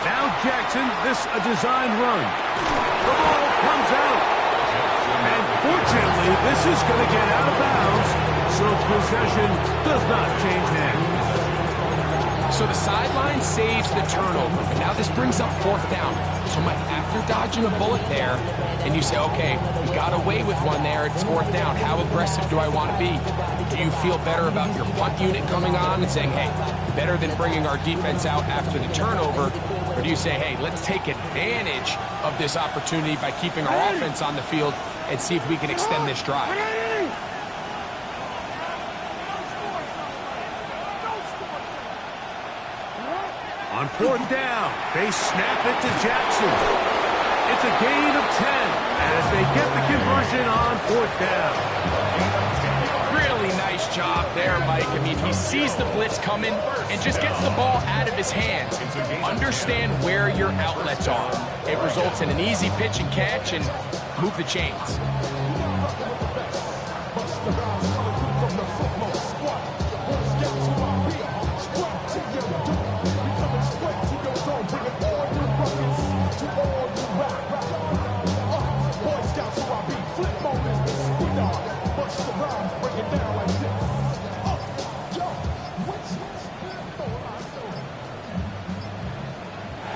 Now Jackson, this a designed run. The ball comes out. And fortunately, this is going to get out of bounds, so possession does not change hands. So the sideline saves the turnover, but now this brings up fourth down. So Mike, after dodging a bullet there, and you say, okay, we got away with one there, it's fourth down. How aggressive do I want to be? Do you feel better about your punt unit coming on and saying, hey, better than bringing our defense out after the turnover? Or do you say, hey, let's take advantage of this opportunity by keeping our offense on the field and see if we can extend this drive? On fourth down, they snap it to Jackson. It's a gain of 10 as they get the conversion on fourth down. Really nice job there, Mike. I mean, he sees the blitz coming and just gets the ball out of his hands. Understand where your outlets are. It results in an easy pitch and catch and move the chains.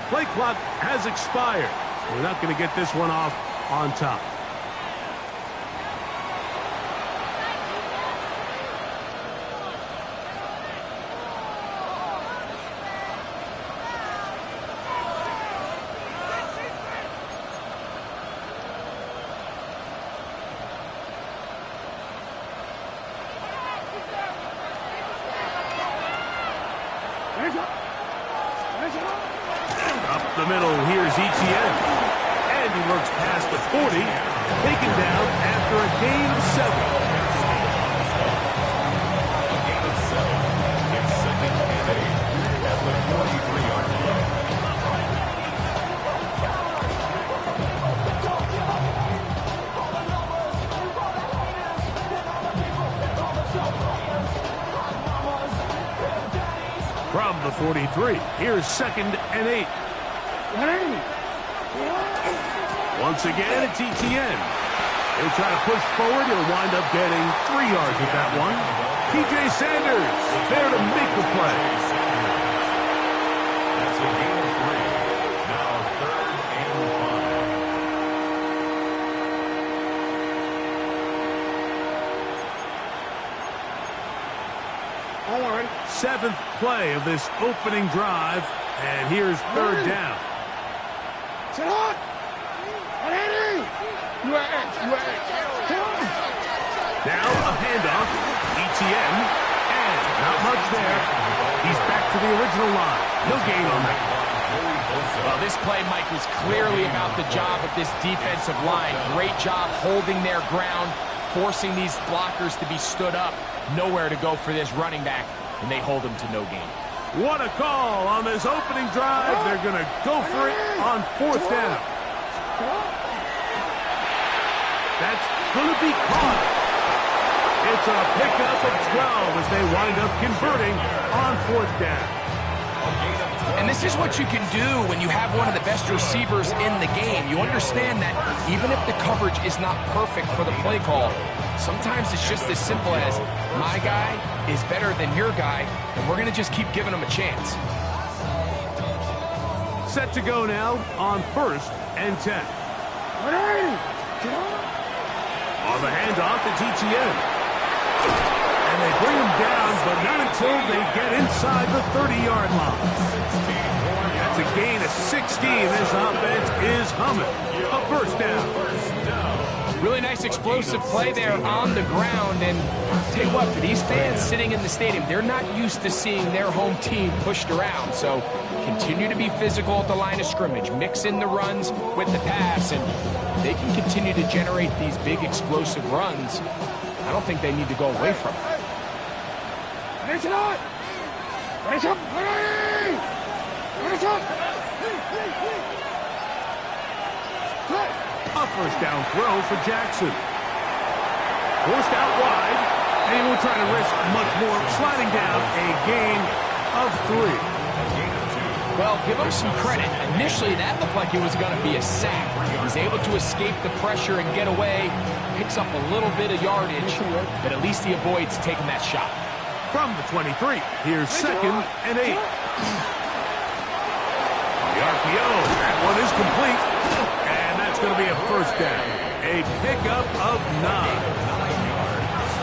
Play clock has expired. We're not going to get this one off on top. Up the middle, here's Etienne. And he looks past the 40, taken down after a gain of 7. From the 43, here's 2nd and 8. Once again, it's Etienne. He'll try to push forward. He'll wind up getting 3 yards with that one. P.J. Sanders there to make the play. That's a gain of 3. Now 3rd and 5. 7th play of this opening drive, and here's 3rd down. Now a handoff, Etienne, and not much there. He's back to the original line. No gain on that. Well, this play, Mike, was clearly about the job of this defensive line. Great job holding their ground, forcing these blockers to be stood up. Nowhere to go for this running back, and they hold him to no gain. What a call on this opening drive. They're going to go for it on 4th down. That's going to be caught. It's a pickup of 12 as they wind up converting on 4th down. And this is what you can do when you have one of the best receivers in the game. You understand that even if the coverage is not perfect for the play call, sometimes it's just as simple as my guy is better than your guy, and we're going to just keep giving him a chance. Set to go now on 1st and 10. On the handoff, it's Etienne. And they bring him down, but not until they get inside the 30-yard line. That's a gain of 16. This offense is humming. A 1st down. Really nice explosive play there on the ground. And I'll tell you what, for these fans sitting in the stadium, they're not used to seeing their home team pushed around. So continue to be physical at the line of scrimmage. Mix in the runs with the pass. And they can continue to generate these big explosive runs. I don't think they need to go away from it. A 1st down throw for Jackson. Forced out wide, and he won't try to risk much more. Sliding down a gain of 3. Well, give him some credit. Initially, that looked like it was going to be a sack. He's able to escape the pressure and get away. Picks up a little bit of yardage, but at least he avoids taking that shot. From the 23, here's 2nd and 8. The RPO, that one is complete. And that's going to be a first down. A pickup of 9.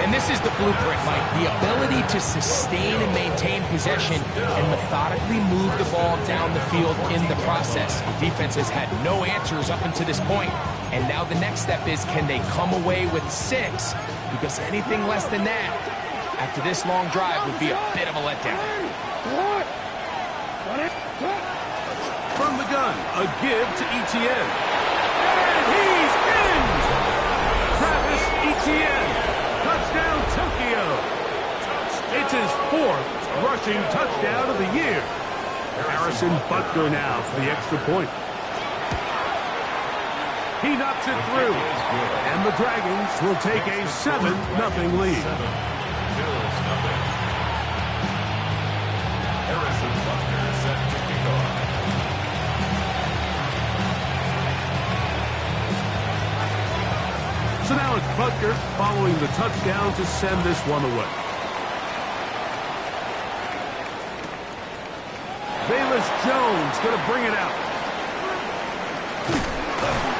And this is the blueprint, Mike. The ability to sustain and maintain possession and methodically move the ball down the field in the process. The defense has had no answers up until this point. And now the next step is, can they come away with 6? Because anything less than that, after this long drive, would be a bit of a letdown. From the gun, a give to Etienne. And he's in! Travis Etienne. Touchdown, Tokyo. It's his 4th rushing touchdown of the year. Harrison Butker now for the extra point. He knocks it through. And the Dragons will take a 7-0 lead. Harrison Butker set to kick off. So now it's Butker following the touchdown to send this one away. Bayless Jones going to bring it out.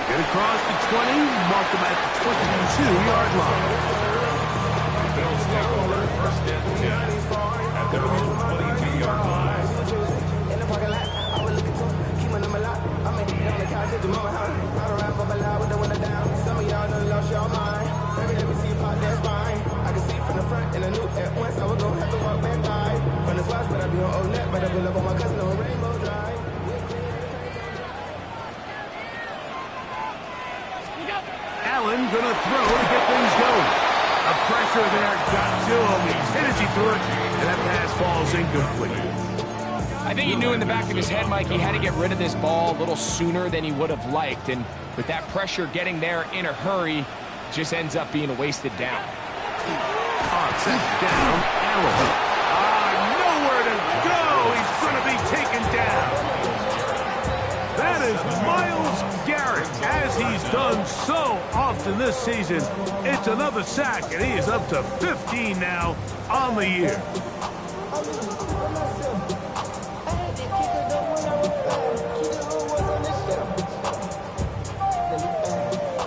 Get across the 20, mark them at the 22-yard line. Bills take over first and 10 at their own 22-yard line. In the parking lot, I was looking to keep my number locked. I'm in on the couch at the moment, huh? I don't rap up a lot with the window down. Some of y'all done lost your mind. Baby, let me see you pop that spine. I can see from the front and I knew at once I was gonna have to walk back by. From the spots, but I be on old net, but I pull up on my cousin on Rainbow Drive. Allen going to throw to get things going. A pressure there got to him. He's hit as he threw it, and that pass falls incomplete. I think he knew in the back of his head, Mike, he had to get rid of this ball a little sooner than he would have liked. And with that pressure getting there in a hurry, just ends up being a wasted down. On second down, Allen. Nowhere to go. He's going to be taken down. That is Myles Garrett, as he's done so often this season. It's another sack, and he is up to 15 now on the year.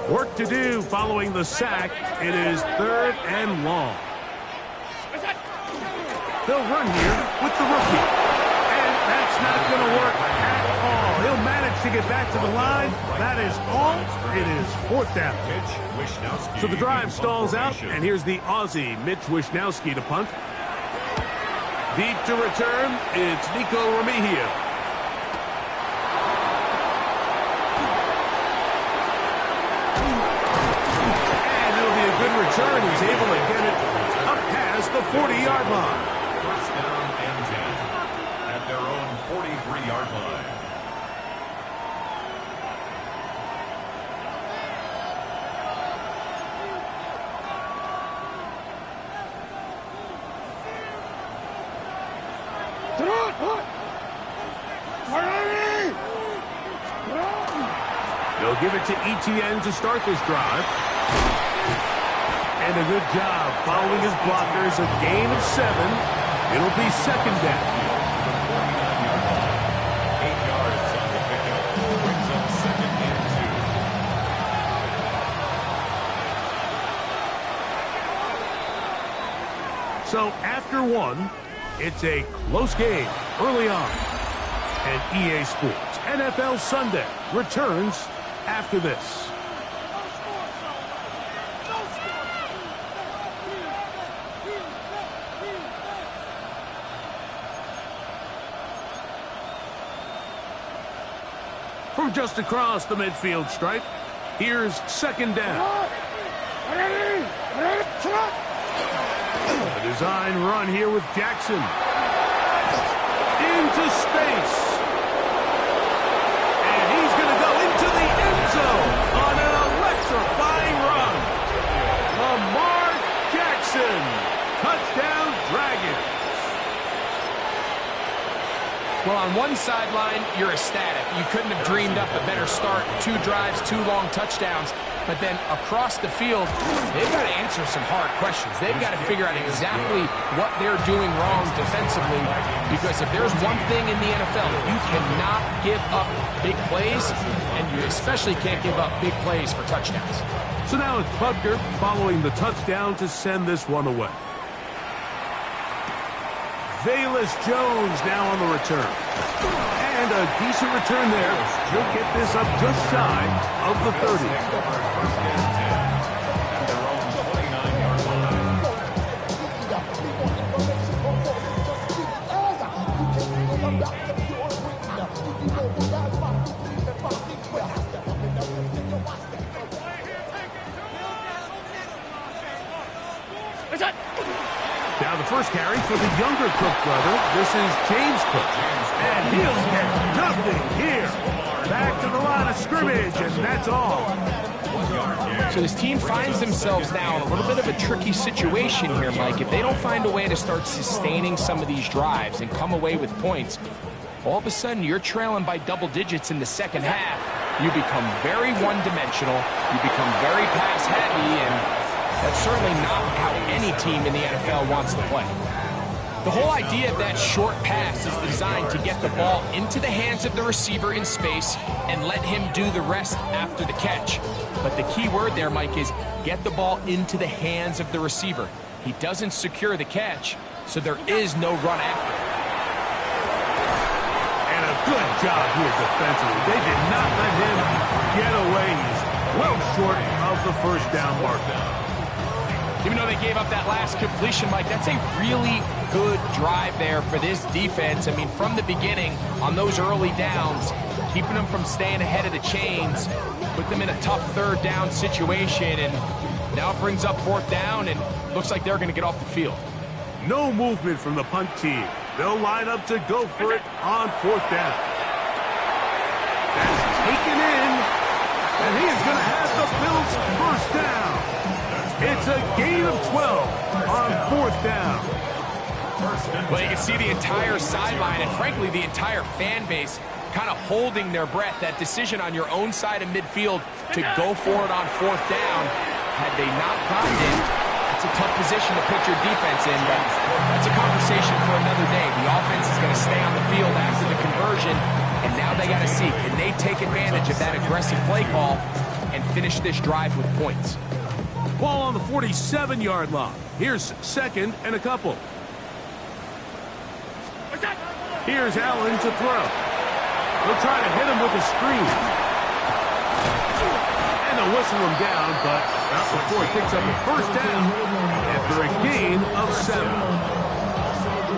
Work to do following the sack. It is 3rd and long. They'll run here with the rookie. And that's not going to work at all. He'll manage to get back to the line. That is all. It is 4th down. So the drive stalls out, and here's the Aussie, Mitch Wishnowsky, to punt. Deep to return, it's Nico Remigio. And it'll be a good return. He's able to get it up past the 40-yard line. First down and 10 at their own 43-yard line. They'll give it to Etienne to start this drive. And a good job following his blockers. A gain of 7. It'll be 2nd down. 8 yards on the pickup. Brings up 2nd and 2. So after 1, it's a close game early on. And EA Sports NFL Sunday returns after this. From just across the midfield stripe, here's 2nd down. A design run here with Jackson. Into space. And he's going to go into the end zone on an electrifying run. Lamar Jackson. Touchdown, Dragons. Well, on one sideline, you're ecstatic. You couldn't have dreamed up a better start. 2 drives, 2 long touchdowns. But then across the field, they've got to answer some hard questions. They've got to figure out exactly what they're doing wrong defensively, because if there's one thing in the NFL, you cannot give up big plays, and you especially can't give up big plays for touchdowns. So now it's Butker following the touchdown to send this one away. Velus Jones now on the return. And a decent return there. He'll get this up just shy of the 30. Now the first carry for the younger Cook brother. This is James Cook. And he'll get nothing here. Back to the line of scrimmage, and that's all. So this team finds themselves now in a little bit of a tricky situation here, Mike. If they don't find a way to start sustaining some of these drives and come away with points, all of a sudden you're trailing by double digits in the second half. You become very one-dimensional. You become very pass-heavy, and that's certainly not how any team in the NFL wants to play. The whole idea of that short pass is designed to get the ball into the hands of the receiver in space and let him do the rest after the catch. But the key word there, Mike, is get the ball into the hands of the receiver. He doesn't secure the catch, so there is no run after. And a good job here defensively. They did not let him get away. He's well short of the first down marker. Even though they gave up that last completion, Mike, that's a really good drive there for this defense. I mean, from the beginning, on those early downs, keeping them from staying ahead of the chains, put them in a tough third down situation, and now it brings up fourth down, and looks like they're going to get off the field. No movement from the punt team. They'll line up to go for it on fourth down. That's taken in, and he is going to have the Bills' first down. It's a gain of 12 on fourth down. Well, you can see the entire sideline and, frankly, the entire fan base kind of holding their breath. That decision on your own side of midfield to go for it on fourth down, had they not gotten it, it's a tough position to put your defense in, but that's a conversation for another day. The offense is going to stay on the field after the conversion, and now they got to see, can they take advantage of that aggressive play call and finish this drive with points? Ball on the 47-yard line. Here's second and a couple. Here's Allen to throw. They'll try to hit him with a screen. And they'll whistle him down, but not before he picks up a first down after a gain of 7.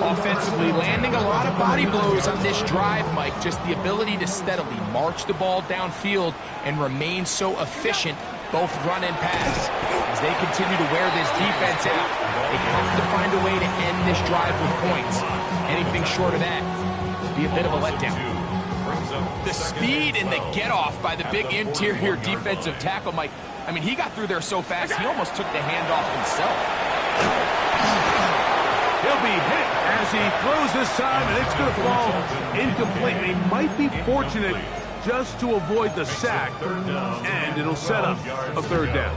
Offensively, landing a lot of body blows on this drive, Mike. Just the ability to steadily march the ball downfield and remain so efficient, both run and pass. As they continue to wear this defense out, they have to find a way to end this drive with points. Anything short of that would be a bit of a letdown. The speed and the get-off by the big interior defensive tackle, Mike. I mean, he got through there so fast, he almost took the handoff himself. He'll be hit as he throws this time, and it's going to fall incomplete. They might be fortunate just to avoid the sack, and it'll set up a third down.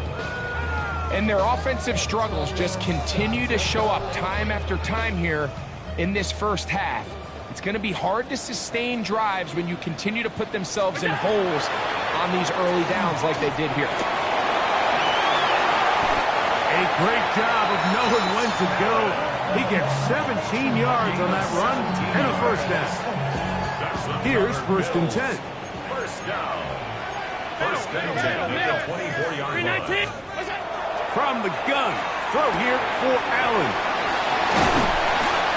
And their offensive struggles just continue to show up time after time here in this first half. It's going to be hard to sustain drives when you continue to put themselves in holes on these early downs like they did here. A great job of knowing when to go. He gets 17 yards on that run and a first down. Here's first and 10. First down. First and 10 at the 24-yard line. From the gun, throw here for Allen.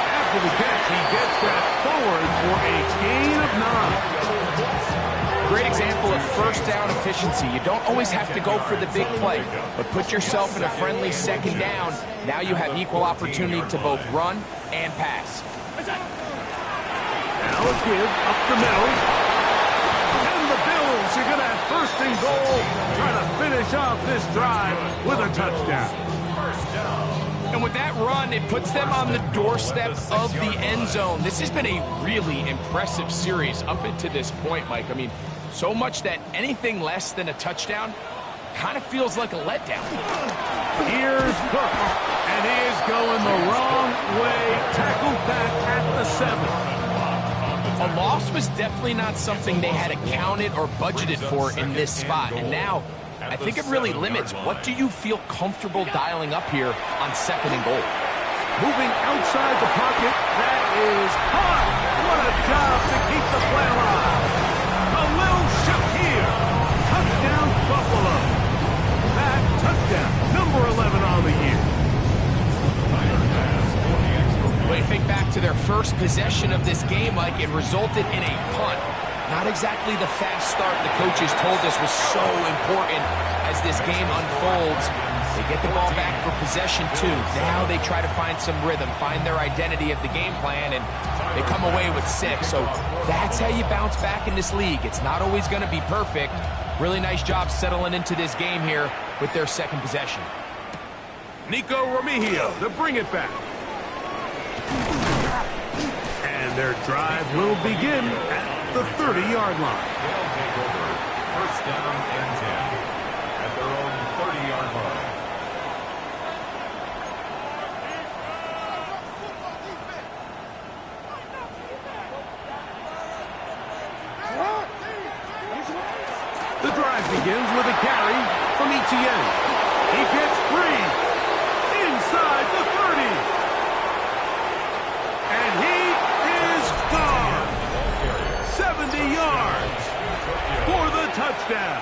After the catch, he gets that forward for a gain of 9. Great example of first down efficiency. You don't always have to go for the big play, but put yourself in a friendly second down. Now you have equal opportunity to both run and pass. Now a give up the middle. And the Bills are going to have first and goal, trying to finish off this drive with a touchdown. First down. And with that run, it puts them on the doorstep of the end zone. This has been a really impressive series up until this point, Mike. I mean, so much that anything less than a touchdown kind of feels like a letdown. Here's Cook, and he is going the wrong way. Tackled back at the 7. A loss was definitely not something they had accounted or budgeted for in this spot. And now, I think it really limits what do you feel comfortable dialing up here on 2nd and goal. Moving outside the pocket, that is caught. What a job to keep the play alive. Khalil Shakir, touchdown Buffalo. That touchdown, number 11 on the year. When you think back to their first possession of this game, Mike, it resulted in a punt. Not exactly the fast start the coaches told us was so important as this game unfolds. They get the ball back for possession 2. Now they try to find some rhythm, find their identity of the game plan, and they come away with 6. So that's how you bounce back in this league. It's not always going to be perfect. Really nice job settling into this game here with their 2nd possession. Nico Remigio to bring it back. And their drive will begin at the 30-yard line. They'll take over 1st down and 10 at their own 30-yard line. The drive begins with a carry from Etienne. He gets free inside the 30. And he is gone. 70 yards for the touchdown.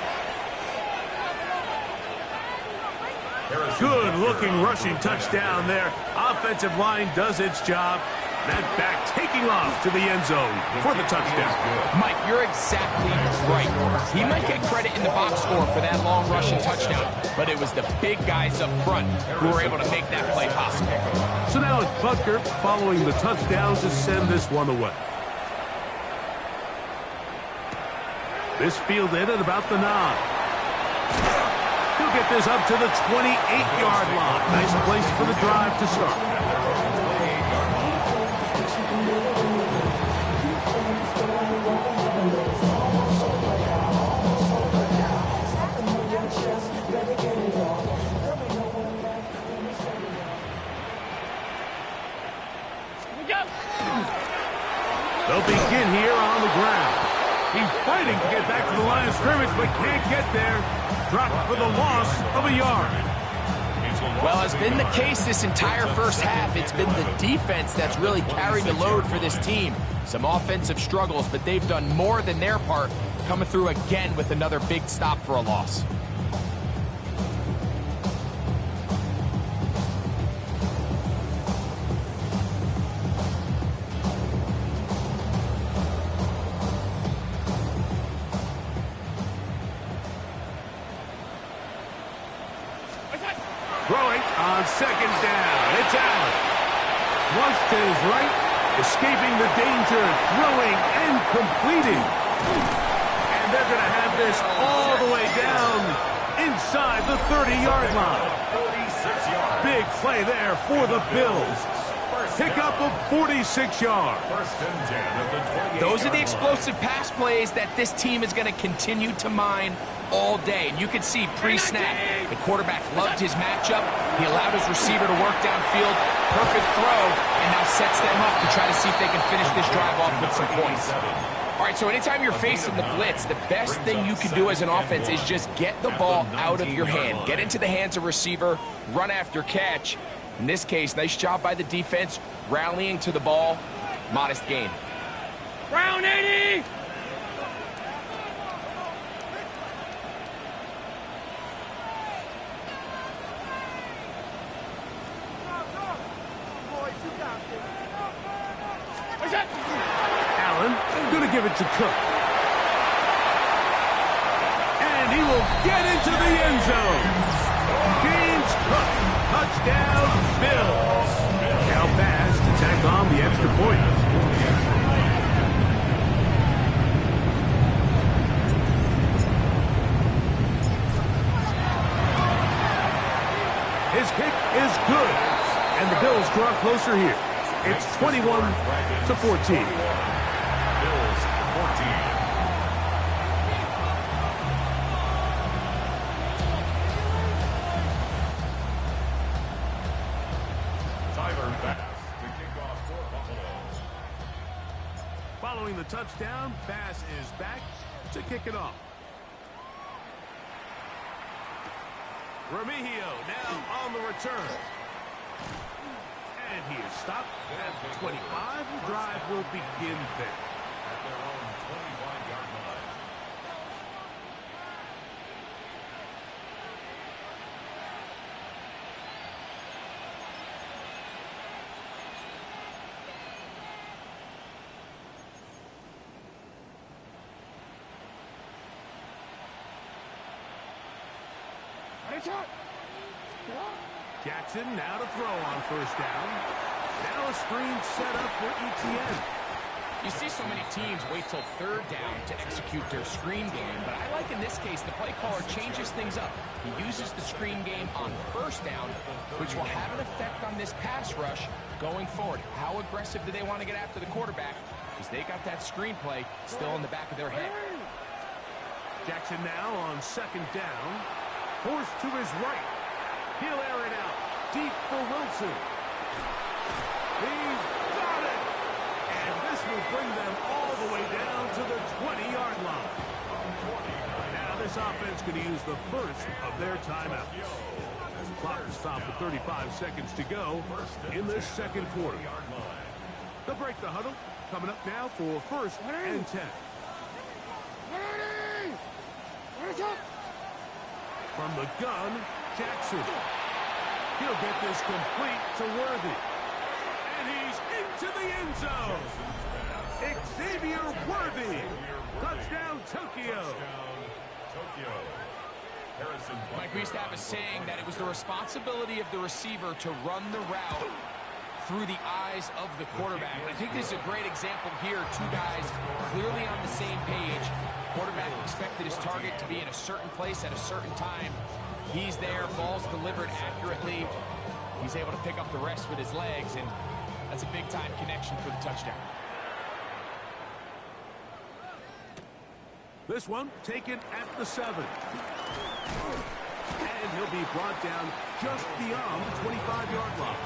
Good-looking rushing touchdown there. Offensive line does its job. That back taking off to the end zone for the touchdown. Mike, you're exactly right. He might get credit in the box score for that long rushing touchdown, but it was the big guys up front who were able to make that play possible. So now it's Butker following the touchdown to send this one away. This fielded at about the 9. He'll get this up to the 28-yard line. Nice place for the drive to start. They'll begin here on the ground. He's fighting to get back to the line of scrimmage, but can't get there. Dropped for the loss of a yard. Well, it's been the case this entire first half. It's been the defense that's really carried the load for this team. Some offensive struggles, but they've done more than their part, coming through again with another big stop for a loss. Throwing on 2nd down. It's Allen. Flushed to his right, escaping the danger, throwing and completing. And they're going to have this all the way down inside the 30-yard line. Big play there for the Bills. Pickup of 46 yards. Those are the explosive pass plays that this team is going to continue to mine all day. And you can see pre-snap, the quarterback loved his matchup. He allowed his receiver to work downfield. Perfect throw, and now sets them up to try to see if they can finish this drive off with some points. All right, so anytime you're facing the blitz, the best thing you can do as an offense is just get the ball out of your hand. Get into the hands of receiver, run after catch. In this case, nice job by the defense, rallying to the ball. Modest gain. Brown 80! Allen going to give it to Cook. And he will get into the end zone. James Cook, touchdown Bills. Now pass to tack on the extra point. His kick is good. And the Bills draw closer here. It's 21-14. Bills 14. Following the touchdown, Bass is back to kick it off. Remigio now on the return. And he is stopped at the 25. The drive will begin there. At their own 25-yard line. Jackson now to throw on first down. Now a screen set up for ETN. You see so many teams wait till third down to execute their screen game, but I like in this case the play caller changes things up. He uses the screen game on first down, which will have an effect on this pass rush going forward. How aggressive do they want to get after the quarterback? Because they got that screen play still in the back of their head. Jackson now on second down. Forced to his right. He'll air it out. Deep for Wilson. He's got it. And this will bring them all the way down to the 20-yard line. Now this offense going to use the first of their timeouts. Clock is stopped with 35 seconds to go in this second quarter. They'll break the huddle. Coming up now for first and 10. From the gun, Jackson. He'll get this complete to Worthy. And he's into the end zone. Xavier Worthy. Touchdown, Tokyo. Mike, we used to have a saying that it was the responsibility of the receiver to run the route through the eyes of the quarterback. And I think this is a great example here. Two guys clearly on the same page. Quarterback expected his target to be in a certain place at a certain time. He's there, ball's delivered accurately. He's able to pick up the rest with his legs, and that's a big-time connection for the touchdown. This one taken at the 7. And he'll be brought down just beyond the 25-yard line.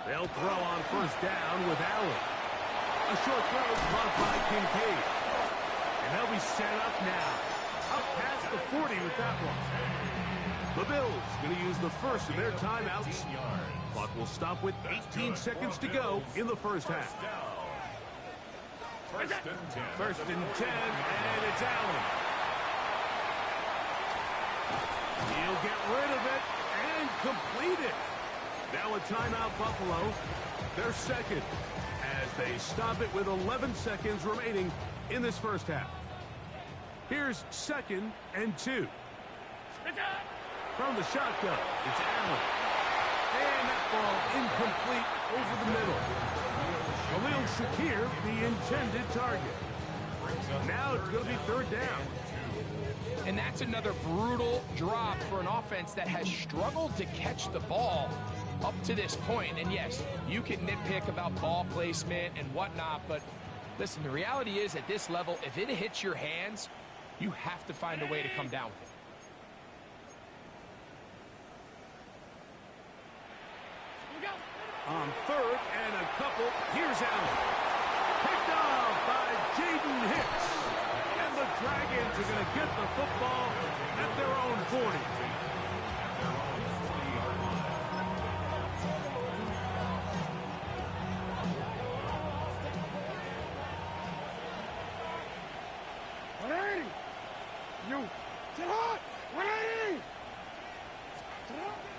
They'll throw on first down with Allen. A short throw caught by Kincaid. And they'll be set up now. Up past the 40 with that one. The Bills going to use the first of their timeouts. Clock will stop with 18 seconds to go in the first half. First and 10. First and 10, and it's Allen. He'll get rid of it and complete it. Now a timeout, Buffalo. They're second as they stop it with 11 seconds remaining in this first half. Here's second and 2. From the shotgun, it's Allen. And that ball incomplete over the middle. Khalil Shakir, the intended target. Now it's going to be third down. And that's another brutal drop for an offense that has struggled to catch the ball up to this point. And yes, you can nitpick about ball placement and whatnot, but listen, the reality is at this level, if it hits your hands, you have to find a way to come down with it. On third and a couple, here's Allen. Picked off by Jaden Hicks. And the Dragons are going to get the football at their own 40.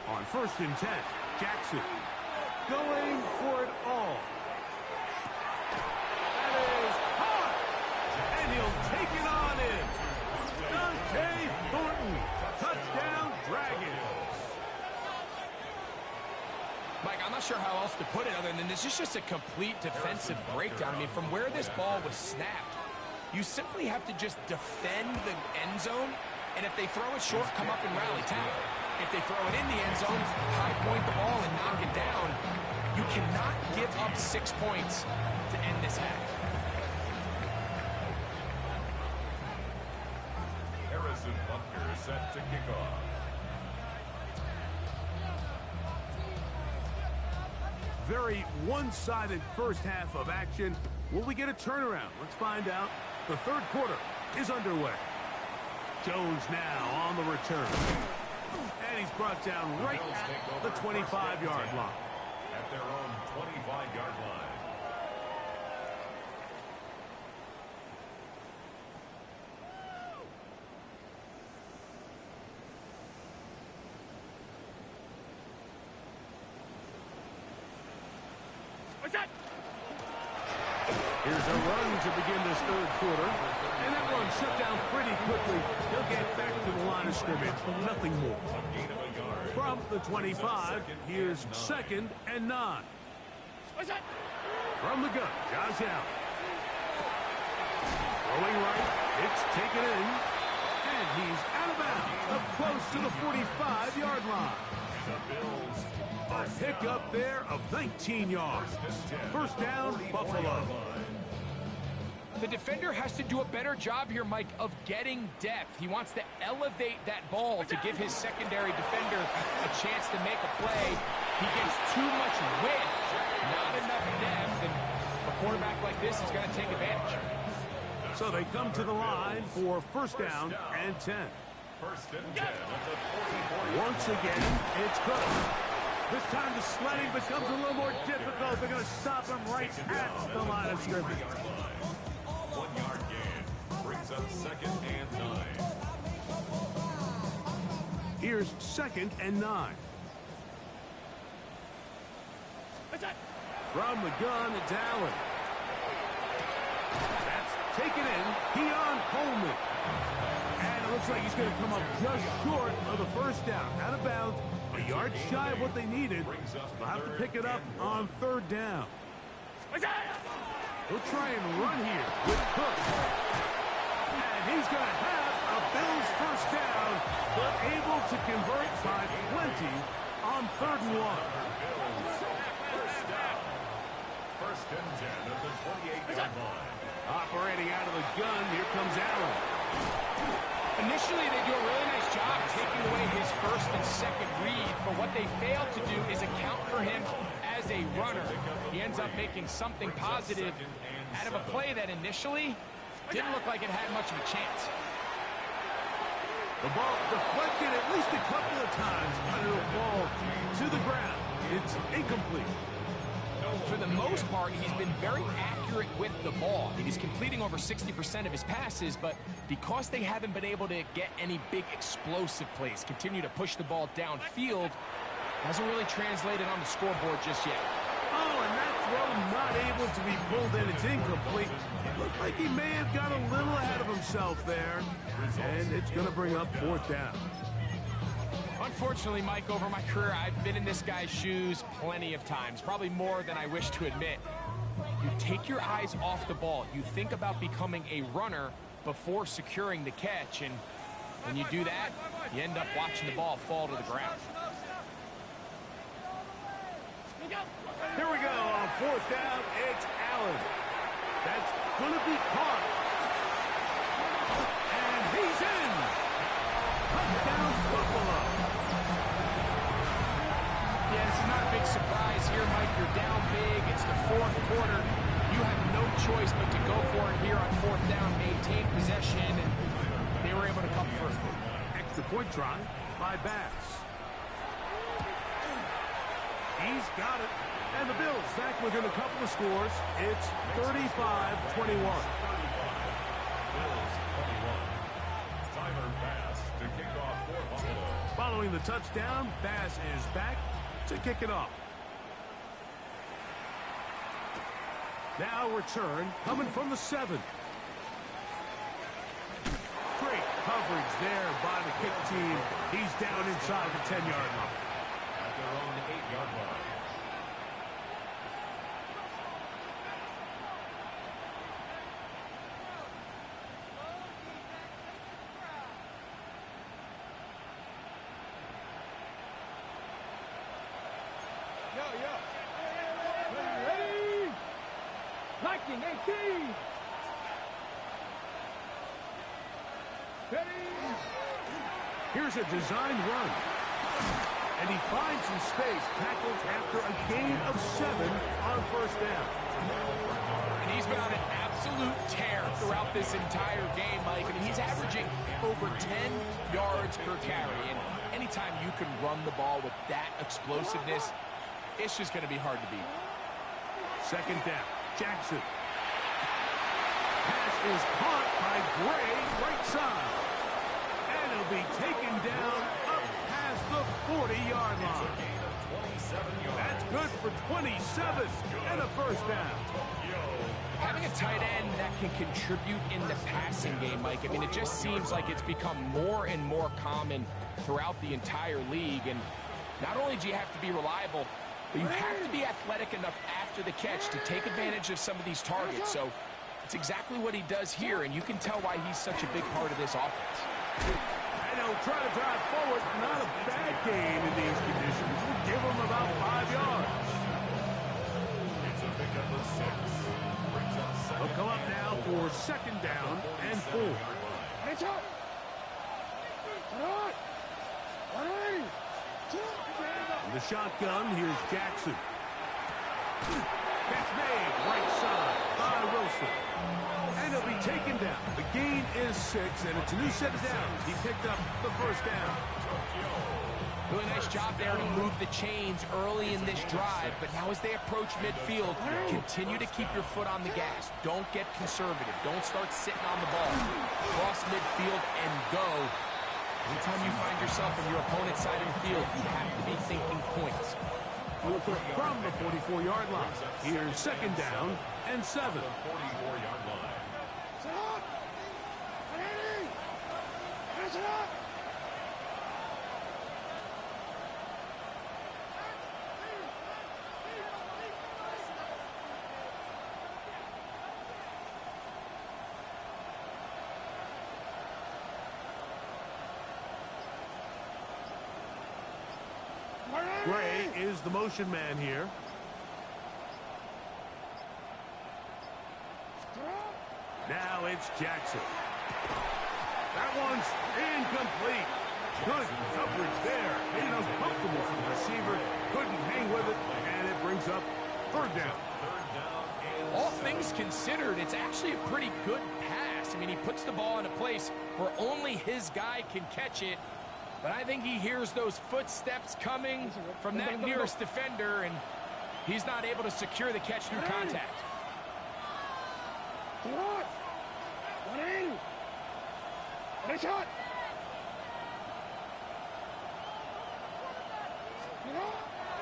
On first and 10, Jackson going for it all. That is hot, and he'll take it on in. Dante Thornton, touchdown Dragons. Mike, I'm put it other than this is just a complete defensive breakdown. I mean, from where this ball was snapped, you simply have to just defend the end zone, and if they throw it short, come up and rally tackle. If they throw it in the end zone, high point the ball and knock it down. You cannot give up 6 points to end this half. Harrison Butker set to kick off. Very one-sided first half of action. Will we get a turnaround? Let's find out. The third quarter is underway. Jones now on the return. And he's brought down right at the 25-yard line. At their own 25-yard line. What's that? Here's a run to begin this third quarter. And that run shut down pretty quickly. He'll get back to the line of scrimmage. Nothing more. A gain of a yard. From the 25, here's 2nd and 9. What's that? From the gun, Josh Allen. Throwing right, it's taken in. And he's out of bounds, up close to the 45-yard line. The Bills. A pickup there of 19 yards. First down, Buffalo. The defender has to do a better job here, Mike, of getting depth. He wants to elevate that ball to give his secondary defender a chance to make a play. He gets too much width, not enough depth, and a quarterback like this is going to take advantage. So they come to the line for first down and 10. First and 10 at the 44. Once again, it's Cook. This time the sledding becomes a little more difficult. They're going to stop him right at the line of scrimmage. 1 yard gain. Brings up 2nd and 9. Here's 2nd and 9. What's that? From the gun, it's Allen. That's taken in. Keon Coleman. And it looks like he's going to come up just short of the first down. Out of bounds, a yard shy of what they needed. They'll have to pick it up on 3rd down. What's that? He'll try and run here with Cook. And he's going to have a Bills first down, but able to convert by plenty on 3rd and 1. First down. First and 10 at the 28-yard line. Operating out of the gun, here comes Allen. Initially, they do a really nice job taking away his first and second read, but what they fail to do is account for him as a runner. He ends up making something positive out of a play that initially didn't look like it had much of a chance. The ball deflected at least a couple of times, but it'll fall to the ground. It's incomplete. For the most part, he's been very accurate with the ball. I mean, he's completing over 60% of his passes, but because they haven't been able to get any big explosive plays, continue to push the ball downfield, hasn't really translated on the scoreboard just yet. Oh, and that throw not able to be pulled in. It's incomplete. Looked like he may have got a little ahead of himself there, and it's going to bring up 4th down. Unfortunately, Mike, over my career, I've been in this guy's shoes plenty of times, probably more than I wish to admit. You take your eyes off the ball. You think about becoming a runner before securing the catch, and when you do that, you end up watching the ball fall to the ground. Here we go on 4th down. It's Allen. That's going to be caught. And he's in. Touchdown, Buffalo. Yeah, this is not a big surprise here, Mike. You're down big. It's the 4th quarter. You have no choice but to go for it here on 4th down, maintain possession, and they were able to come through. Extra point try by Bass. He's got it. And the Bills back within a couple of scores. It's 35-21. Bills 21. Tyler Bass to kick off for Buffalo. Following the touchdown, Bass is back to kick it off. Now return coming from the 7. Great coverage there by the kick team. He's down inside the 10-yard line. At their own 8-yard line. Attacking 18. Here's a designed run. And he finds some space, tackled after a gain of 7 on first down. And he's been on an absolute tear throughout this entire game, Mike. I mean, he's averaging over 10 yards per carry. And anytime you can run the ball with that explosiveness, it's just going to be hard to beat. Second down, Jackson. Pass is caught by Gray, right side. And he'll be taken down up past the 40-yard line. That's good for 27 and a first down. Having a tight end that can contribute in the passing game, Mike, I mean, it just seems like it's become more and more common throughout the entire league. And not only do you have to be reliable, but you have to be athletic enough after the catch to take advantage of some of these targets. So it's exactly what he does here, and you can tell why he's such a big part of this offense. And he'll try to drive forward. Not a bad game in these conditions. We'll give him about 5 yards. It's a pickup of 6. Brings up second. He'll come up now for second down and 4. Hands up. In the shotgun, here's Jackson. Catch made, right side by Wilson. And he'll be taken down. The gain is 6, and it's a new set of downs. He picked up the first down. Really nice job there to move the chains early in this drive, but now as they approach midfield, continue to keep your foot on the gas. Don't get conservative. Don't start sitting on the ball. Cross midfield and go. Anytime you find yourself on your opponent's side of the field, you have to be thinking points. From the 44-yard line, here's second down and 7. 44-yard line. Gray is the motion man here. Now it's Jackson. That one's incomplete. Good coverage there. Made it uncomfortable for the receiver. Couldn't hang with it, and it brings up third down. All things considered, it's actually a pretty good pass. I mean, he puts the ball in a place where only his guy can catch it. But I think he hears those footsteps coming from that nearest defender, and he's not able to secure the catch through contact.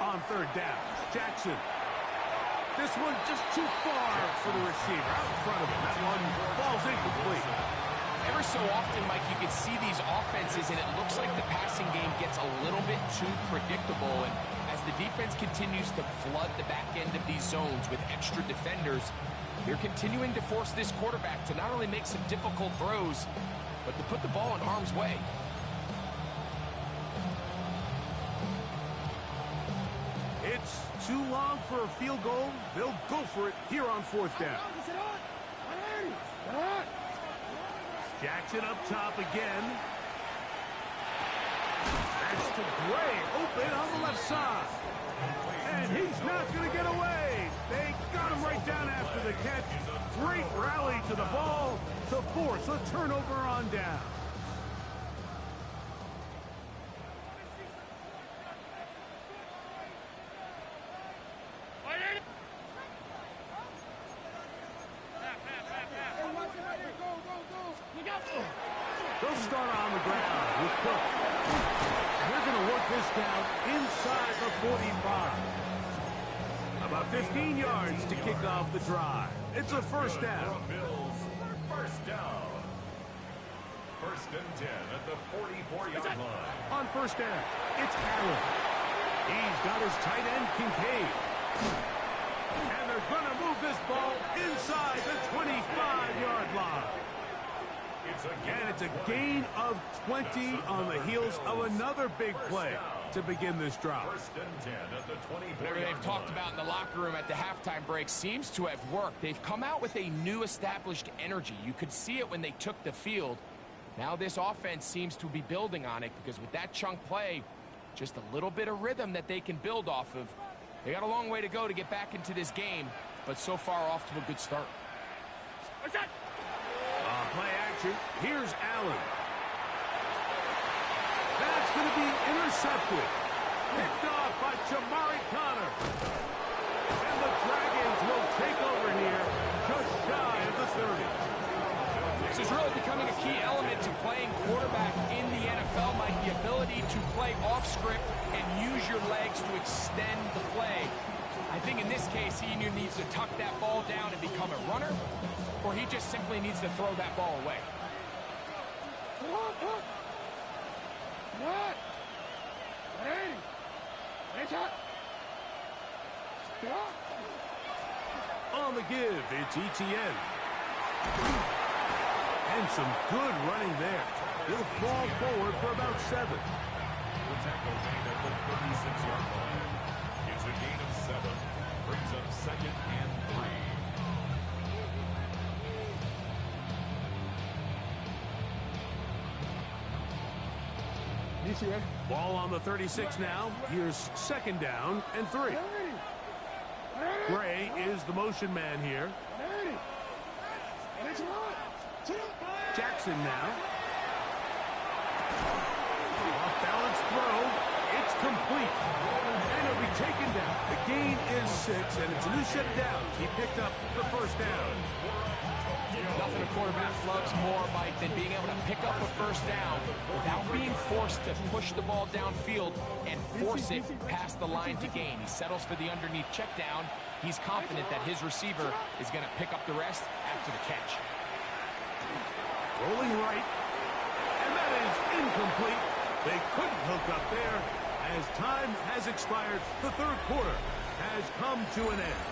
On third down, Jackson. This one just too far for the receiver. Out in front of him. That one falls incomplete. Every so often, Mike, you can see these offenses, and it looks like the passing game gets a little bit too predictable. And as the defense continues to flood the back end of these zones with extra defenders, they're continuing to force this quarterback to not only make some difficult throws, but to put the ball in harm's way. It's too long for a field goal. They'll go for it here on fourth down. Jackson up top again. That's to Gray, open on the left side. And he's not going to get away. They got him right down after the catch. Great rally to the ball to force a turnover on down. They'll start on the ground with Cook. They're going to work this down inside the 45. About 15 yards to kick off the drive. It's a first down. Bills, first down. First and 10 at the 44-yard line. On first down, it's Allen. He's got his tight end, Kincaid. And they're going to move this ball inside the 25-yard line. And it's a gain of 20 on the heels of another big play. to begin this drive. First and 10 at the 24. Whatever they've talked about in the locker room at the halftime break seems to have worked. They've come out with a new established energy. You could see it when they took the field. Now this offense seems to be building on it because with that chunk play, just a little bit of rhythm that they can build off of. They got a long way to go to get back into this game, but so far off to a good start. Play action. Here's Allen. That's going to be intercepted. Picked off by Jamari Connor. And the Dragons will take over here just shy of the 30. This is really becoming a key element to playing quarterback in the NFL, Mike. The ability to play off script and use your legs to extend the play. I think in this case, he either needs to tuck that ball down and become a runner, or he just simply needs to throw that ball away. On the give, it's ETN. And some good running there. He'll fall forward for about 7. The tackle made at the 36-yard line. It's a gain of 7. Brings up 2nd and 3. Ball on the 36 now. Here's 2nd down and 3. Gray is the motion man here. Jackson now. Off-balance throw. It's complete. And it'll be taken down. The gain is 6, and it's a new set of downs. He picked up the first down. Nothing a quarterback loves more, Mike, than being able to pick up a first down without being forced to push the ball downfield and force it past the line to gain. He settles for the underneath check down. He's confident that his receiver is going to pick up the rest after the catch. Rolling right. And that is incomplete. They couldn't hook up there. As time has expired, the third quarter has come to an end.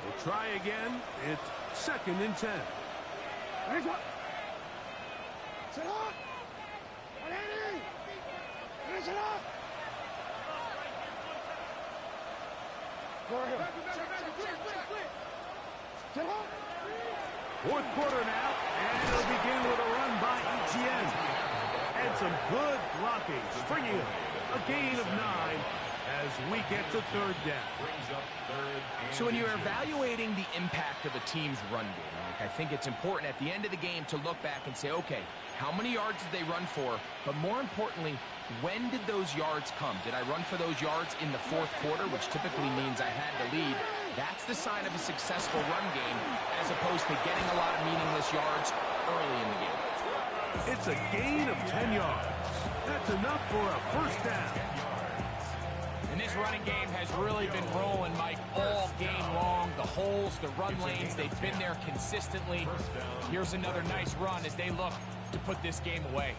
We'll try again. It's 2nd and 10. Fourth quarter now, and it'll begin with a run by ETN. And some good blocking, springing up a gain of 9 as we get to 3rd down. Brings up 3rd and So when you're evaluating the impact of a team's run game, Mike, I think it's important at the end of the game to look back and say, okay, how many yards did they run for? But more importantly, when did those yards come? Did I run for those yards in the 4th quarter, which typically means I had the lead? That's the sign of a successful run game, as opposed to getting a lot of meaningless yards early in the game. It's a gain of 10 yards. That's enough for a first down. And this running game has really been rolling, Mike, all game long. The holes, the run lanes, they've been there consistently. Here's another nice run as they look to put this game away.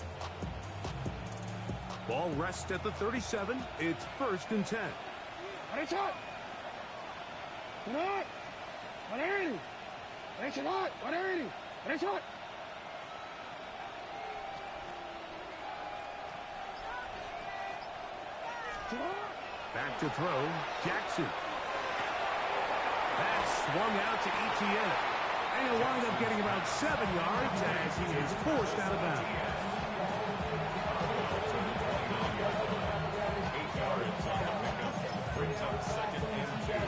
Ball rests at the 37. It's 1st and 10. Back to throw, Jackson. That's swung out to ETN. And he'll wind up getting about 7 yards as he is forced out of bounds. 8 yards on the pickup. Brings up 2nd and 2.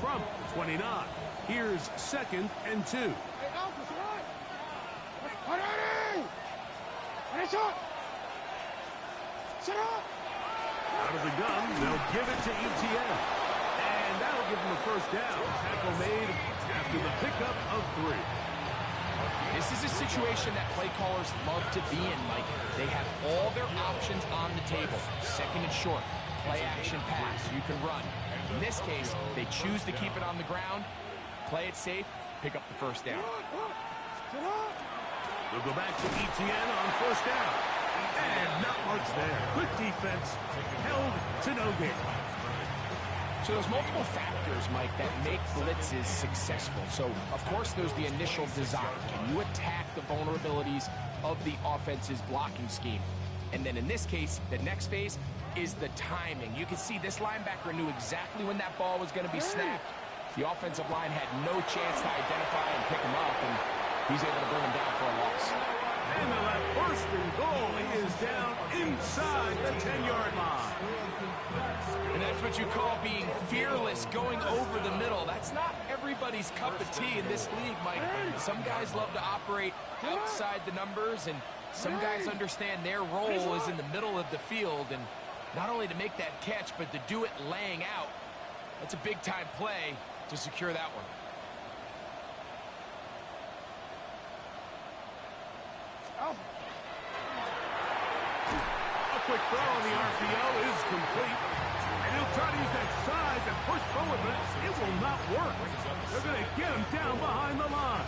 From the 29, here's 2nd and 2. Out of the gun, they'll give it to ETN. And that'll give him a first down. Tackle made after the pickup of 3. This is a situation that play callers love to be in, Mike. They have all their options on the table. 2nd and short, play action pass, you can run. In this case, they choose to keep it on the ground, play it safe, pick up the first down. We'll go back to ETN on first down. And not much there. Good defense, held to no gain. So there's multiple factors, Mike, that make blitzes successful. So, of course, there's the initial design. Can you attack the vulnerabilities of the offense's blocking scheme? And then in this case, the next phase is the timing. You can see this linebacker knew exactly when that ball was going to be snapped. The offensive line had no chance to identify and pick him up, and he's able to bring him down for a loss. And that first and goal is down inside the 10-yard line. And that's what you call being fearless, going over the middle. That's not everybody's cup of tea in this league, Mike. Some guys love to operate outside the numbers, and some guys understand their role is in the middle of the field, and not only to make that catch, but to do it laying out. That's a big-time play to secure that one. A quick throw on the RPO is complete. And he'll try to use that size and push forward, but it will not work. They're going to get him down behind the line.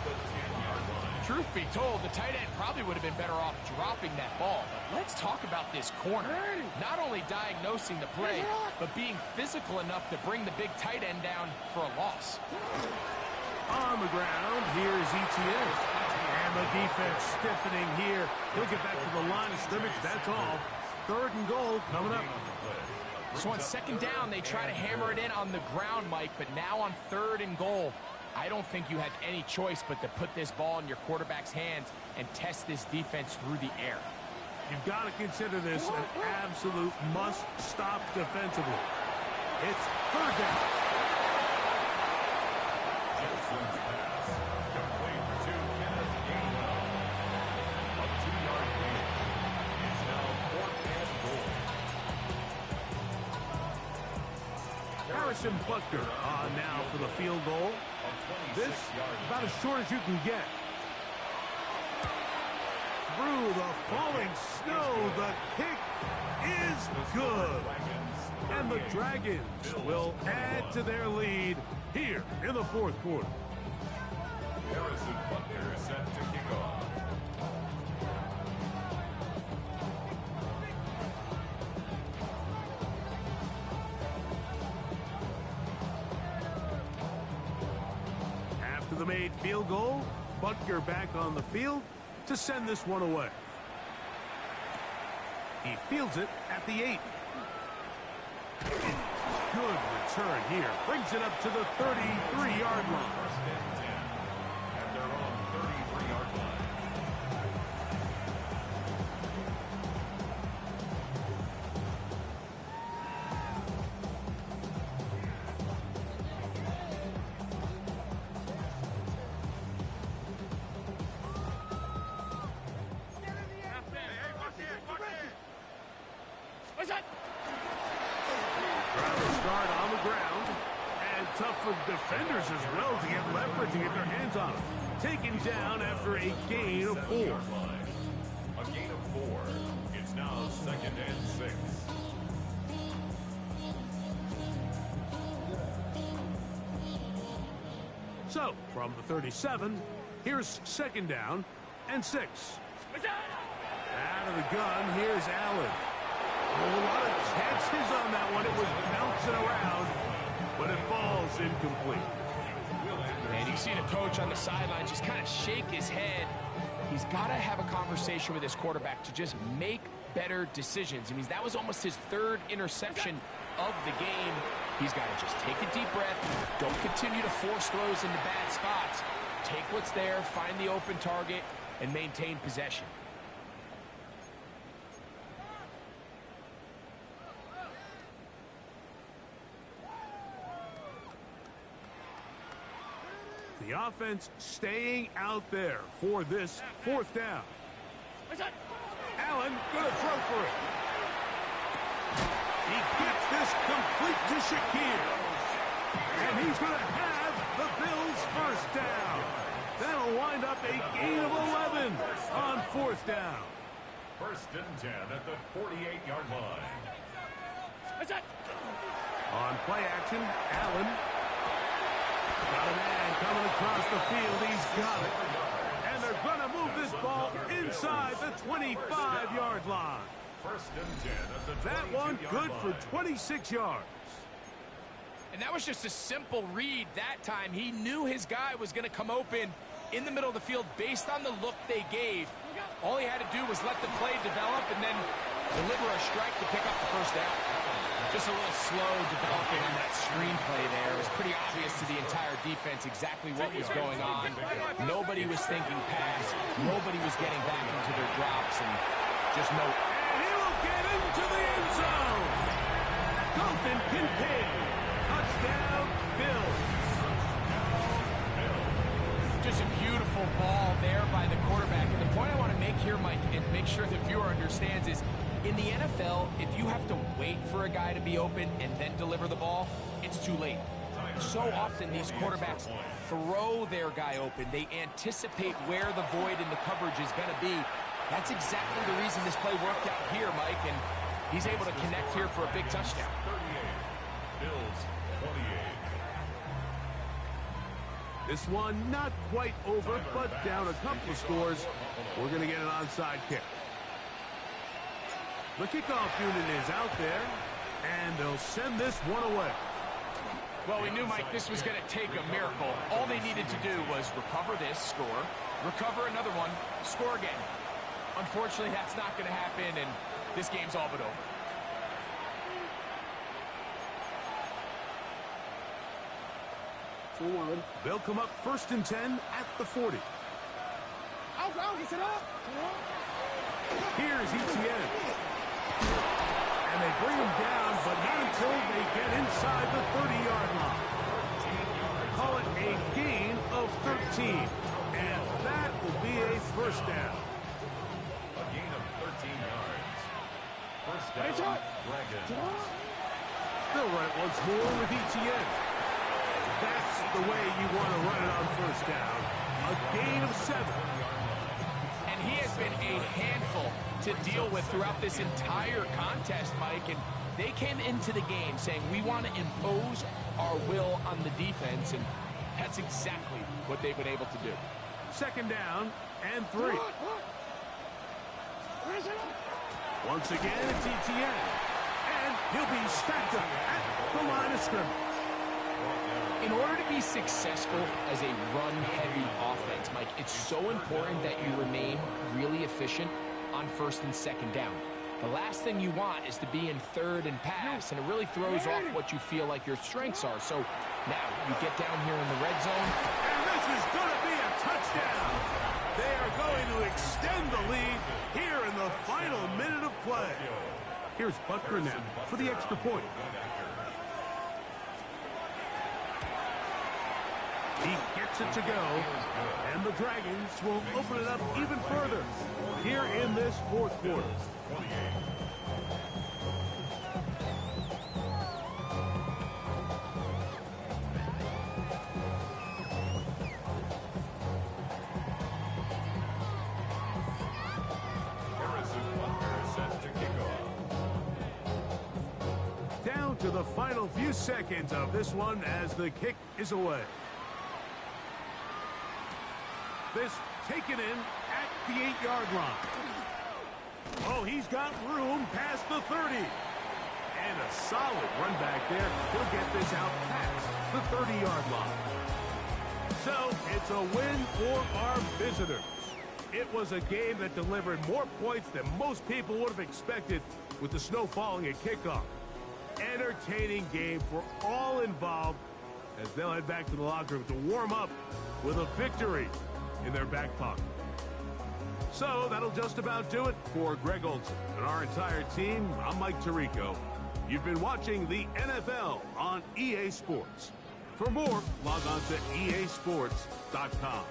Truth be told, the tight end probably would have been better off dropping that ball. But let's talk about this corner. Not only diagnosing the play, but being physical enough to bring the big tight end down for a loss. On the ground, here's ETN. And the defense stiffening here. He'll get back to the line of scrimmage, that's all. 3rd and goal coming up. So on 2nd down, they try to hammer it in on the ground, Mike, but now on 3rd and goal, I don't think you had any choice but to put this ball in your quarterback's hands and test this defense through the air. You've got to consider this an absolute must-stop defensively. It's 3rd down. Jefferson's pass, complete to Kenneth Gainwell. A 2-yard gain. It's now 4th and goal. Harrison Butker on now for the field goal. This about as short as you can get. Through the falling snow, the kick is good. And the Dragons will add to their lead here in the 4th quarter. Harrison Butker is set to kick off. After the made field goal, Butker back on the field to send this one away. He fields it at the 8. Good return here. Brings it up to the 33-yard line. 1st and 10 at their own 33-yard line. Start on the ground, and tough for defenders as well to get leverage and get their hands on him. Taken down after a gain of 4. A gain of 4. It's now 2nd and 6. So, from the 37, here's 2nd down and 6. Out of the gun, here's Allen. A lot of chances on that one. It was bouncing around, but it falls incomplete. And you see the coach on the sideline just kind of shake his head. He's got to have a conversation with his quarterback to just make better decisions. I mean, that was almost his 3rd interception of the game. He's got to just take a deep breath. Don't continue to force throws into bad spots. Take what's there, find the open target, and maintain possession. The offense staying out there for this 4th down. Allen gonna throw for it. He gets this complete to Shakir. And he's gonna have the Bills' 1st down. That'll wind up a gain of 11 on 4th down. 1st and 10 at the 48-yard line. On play action, Allen. Got a man coming across the field. He's got it. And they're going to move this ball inside the 25-yard line. 1st and 10 at the 22-yard line. That one good for 26 yards. And that was just a simple read that time. He knew his guy was going to come open in the middle of the field based on the look they gave. All he had to do was let the play develop and then deliver a strike to pick up the first down. Just a little slow developing on that screenplay there. It was pretty obvious to the entire defense exactly what was going on. Nobody was thinking pass. Nobody was getting back into their drops. And just no... And he will get into the end zone. Dalton Kincaid. Touchdown, Bills. Just a beautiful ball there by the quarterback. And the point I want to make here, Mike, and make sure the viewer understands is, in the NFL, if you have to wait for a guy to be open and then deliver the ball, it's too late. So often these quarterbacks throw their guy open. They anticipate where the void in the coverage is going to be. That's exactly the reason this play worked out here, Mike, and he's able to connect here for a big touchdown. 38. Bills 28. This one not quite over, but down a couple of scores. We're going to get an onside kick. The kickoff unit is out there, and they'll send this one away. Well, we knew, Mike, this was going to take a miracle. All they needed to do was recover this, score, recover another one, score again. Unfortunately, that's not going to happen, and this game's all but over. They'll come up 1st and 10 at the 40. Here's Etienne. And they bring him down, but not until they get inside the 30-yard line. Call it a gain of 13. And that will be a first down. A gain of 13 yards. First down, Dragons. They'll run it once more with Etienne. That's the way you want to run it on first down. A gain of 7. And he has been a handful to deal with throughout this entire contest, Mike. And they came into the game saying, we want to impose our will on the defense. And that's exactly what they've been able to do. 2nd down and 3. Once again, it's Etienne. And he'll be stacked up at the line of scrimmage. In order to be successful as a run-heavy offense, Mike, it's so important that you remain really efficient on 1st and 2nd down. The last thing you want is to be in 3rd and pass, and it really throws off what you feel like your strengths are. So now you get down here in the red zone. And this is going to be a touchdown. They are going to extend the lead here in the final minute of play. Here's Butker now for the extra point. He gets it to go, and the Dragons will open it up even further here in this 4th quarter. Harrison Butker set to kick off. Down to the final few seconds of this one as the kick is away. This taken in at the 8-yard line. Oh, he's got room past the 30. And a solid run back there. He'll get this out past the 30-yard line. So it's a win for our visitors. It was a game that delivered more points than most people would have expected with the snow falling at kickoff. Entertaining game for all involved as they'll head back to the locker room to warm up with a victory in their back pocket. So that'll just about do it for Greg Olson and our entire team. I'm Mike Tirico. You've been watching the NFL on EA Sports. For more, log on to easports.com.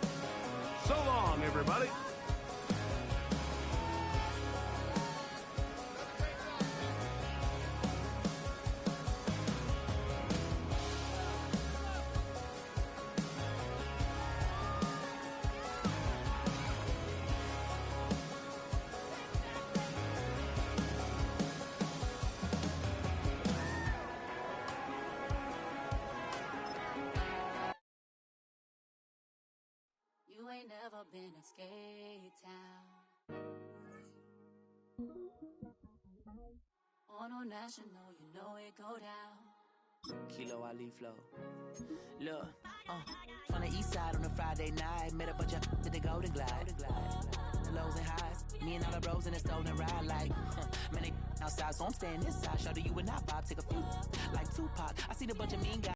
So long, everybody. You ain't never been a skate town. On a national, you know it go down. Kilo so I leave flow. Look, from the east side on a Friday night, met a bunch of to the Golden Glide. The lows and highs, me and all the bros in a stolen ride, like, man, they outside, so I'm staying inside. Show to you and I vibe, take a few, like Tupac. I seen a bunch of mean guys.